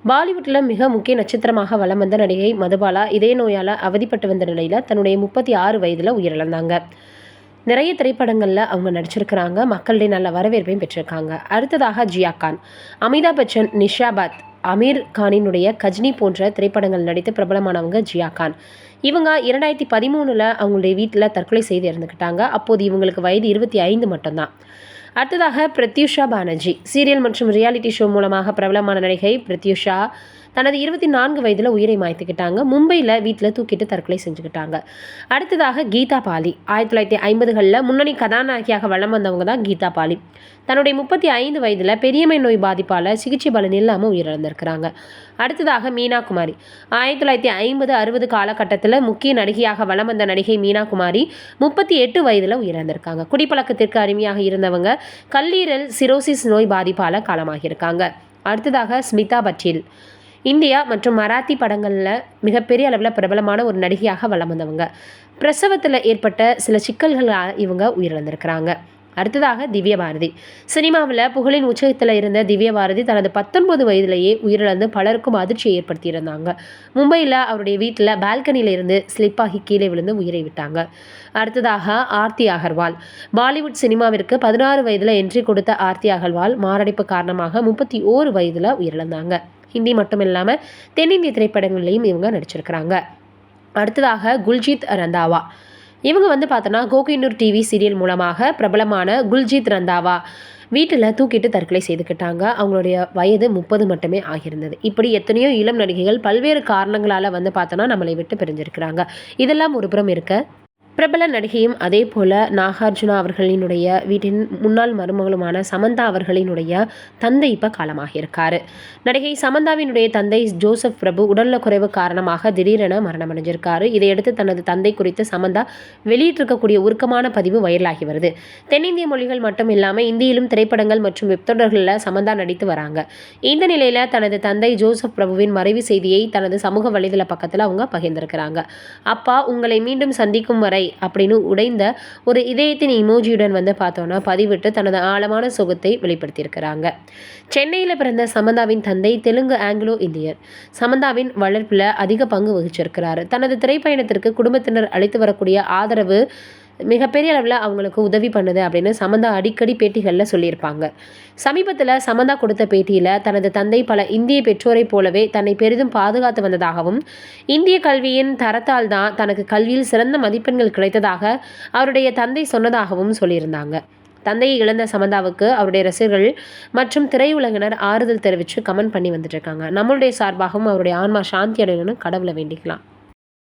பாலிவுட்டில் மிக முக்கிய நட்சத்திரமாக வலம் வந்த நடிகை மதுபாலா இதய நோயால் அவதிப்பட்டு வந்த நிலையில் தன்னுடைய 36 வயதில் உயிரிழந்தாங்க. நிறைய திரைப்படங்களில் அவங்க நடிச்சிருக்கிறாங்க. மக்களிடையே நல்ல வரவேற்பையும் பெற்றிருக்காங்க. அடுத்ததாக ஜியா கான். அமிதாப் பச்சன், நிஷாபாத், அமீர் கானினுடைய கஜினி போன்ற திரைப்படங்கள் நடித்து பிரபலமானவங்க ஜியா கான். இவங்க 2013 அவங்களுடைய வீட்டில் தற்கொலை செய்து இறந்துக்கிட்டாங்க. அப்போது இவங்களுக்கு வயது 25 மட்டும்தான். அடுத்ததாக பிரத்யூஷா பானர்ஜி. சீரியல் மற்றும் ரியாலிட்டி ஷோ மூலமாக பிரபலமான நடிகை பிரத்யூஷா தனது 24 வயதில் உயிரை மாய்த்துக்கிட்டாங்க. மும்பையில் வீட்டில் தூக்கிட்டு தற்கொலை செஞ்சுக்கிட்டாங்க. அடுத்ததாக கீதா பாலி. 1950களில் முன்னணி கதாநாயகியாக வலம் வந்தவங்க தான் கீதா பாலி. தன்னுடைய 35 வயதில் பெரியம்மை நோய் பாதிப்பால் சிகிச்சை பலன் இல்லாமல் உயிரிழந்திருக்கிறாங்க. அடுத்ததாக மீனா குமாரி. 1950-60 காலகட்டத்தில் முக்கிய நடிகையாக வலம் வந்த நடிகை மீனா குமாரி 38 வயதில் உயிரிழந்திருக்காங்க. குடிப்பழக்கத்திற்கு அடிமையாக இருந்தவங்க கல்லீரல் சிரோசிஸ் நோய் பாதிப்பால் காலமாகியிருக்காங்க. அடுத்ததாக ஸ்மிதா பட்டேல். இந்தியா மற்றும் மராத்தி படங்களில் மிகப்பெரிய அளவில் பிரபலமான ஒரு நடிகையாக வலம் வந்தவங்க. பிரசவத்தில் ஏற்பட்ட சில சிக்கல்களால் இவங்க உயிரிழந்திருக்கிறாங்க. அடுத்ததாக திவ்ய பாரதி. சினிமாவில் புகழின் உச்சத்தில் இருந்த திவ்ய பாரதி தனது 19 வயதிலேயே உயிரிழந்து பலருக்கும் அதிர்ச்சியை ஏற்படுத்தியிருந்தாங்க. மும்பையில் அவருடைய வீட்டில் பால்கனியில் இருந்து ஸ்லிப்பாகி கீழே விழுந்து உயிரை விட்டாங்க. அடுத்ததாக ஆர்த்தி அகர்வால். பாலிவுட் சினிமாவிற்கு 16 வயதில் என்ட்ரி கொடுத்த ஆர்த்தி அகர்வால் மாரடைப்பு காரணமாக 31 வயதில் உயிரிழந்தாங்க. ஹிந்தி மட்டும் இல்லாமல் தென்னிந்திய திரைப்படங்கள்லையும் இவங்க நடிச்சிருக்கிறாங்க. அடுத்ததாக குல்ஜீத் ரந்தாவா. இவங்க பார்த்தோன்னா கோகினூர் டிவி சீரியல் மூலமாக பிரபலமான குல்ஜீத் ரந்தாவா வீட்டில் தூக்கிட்டு தற்கொலை செய்துக்கிட்டாங்க. அவங்களுடைய வயது 30 மட்டுமே ஆகியிருந்தது. இப்படி எத்தனையோ இளம் நடிகைகள் பல்வேறு காரணங்களால் பார்த்தோன்னா நம்மளை விட்டு பிரிஞ்சிருக்கிறாங்க. இதெல்லாம் ஒரு புறம் இருக்க, பிரபல நடிகையும் அதே போல் நாகார்ஜுனா அவர்களினுடைய வீட்டின் முன்னாள் மருமகளுமான சமந்தா அவர்களினுடைய தந்தை இப்போ காலமாகியிருக்காரு. நடிகை சமந்தாவினுடைய தந்தை ஜோசப் பிரபு உடல்நலக்குறைவு காரணமாக திடீரென மரணம் அடைஞ்சிருக்காரு. இதையடுத்து தனது தந்தை குறித்து சமந்தா வெளியிட்டிருக்கக்கூடிய உருக்கமான பதிவு வைரலாகி வருது. தென்னிந்திய மொழிகள் மட்டும் இல்லாமல் இந்தியிலும் திரைப்படங்கள் மற்றும் வெப்தொடர்களில் சமந்தா நடித்து வராங்க. இந்த நிலையில் தனது தந்தை ஜோசப் பிரபுவின் மறைவு செய்தியை தனது சமூக வலைதள பக்கத்தில் அவங்க பகிர்ந்திருக்கிறாங்க. அப்பா, உங்களை மீண்டும் சந்திக்கும் வரை அப்படின்னு உடைந்த ஒரு இதயத்தின் இமோஜியுடன் பார்த்தோன்னா பதிவிட்டு தனது ஆழமான சுகத்தை வெளிப்படுத்தியிருக்கிறாங்க. சென்னையில் பிறந்த சமந்தாவின் தந்தை தெலுங்கு ஆங்கிலோ இந்தியர். சமந்தாவின் வளர்ப்பில் அதிக பங்கு வகிச்சிருக்கிறாரு. தனது திரைப்பயணத்திற்கு குடும்பத்தினர் அளித்து வரக்கூடிய ஆதரவு மிகப்பெரிய அளவில் அவங்களுக்கு உதவி பண்ணுது அப்படின்னு சமந்தா அடிக்கடி பேட்டிகளில் சொல்லியிருப்பாங்க. சமீபத்தில் சமந்தா கொடுத்த பேட்டியில் தனது தந்தை பல இந்திய பெற்றோரை போலவே தன்னை பெரிதும் பாதுகாத்து வந்ததாகவும், இந்திய கல்வியின் தரத்தால் தான் தனக்கு கல்வியில் சிறந்த மதிப்பெண்கள் கிடைத்ததாக அவருடைய தந்தை சொன்னதாகவும் சொல்லியிருந்தாங்க. தந்தையை இழந்த சமந்தாவுக்கு அவருடைய ரசிகர்கள் மற்றும் திரையுலகினர் ஆறுதல் தெரிவித்து கமெண்ட் பண்ணி வந்துட்டு இருக்காங்க. நம்மளுடைய சார்பாகவும் அவருடைய ஆன்மா சாந்தி அடையணும்னு கடவுளை வேண்டிக்கலாம்.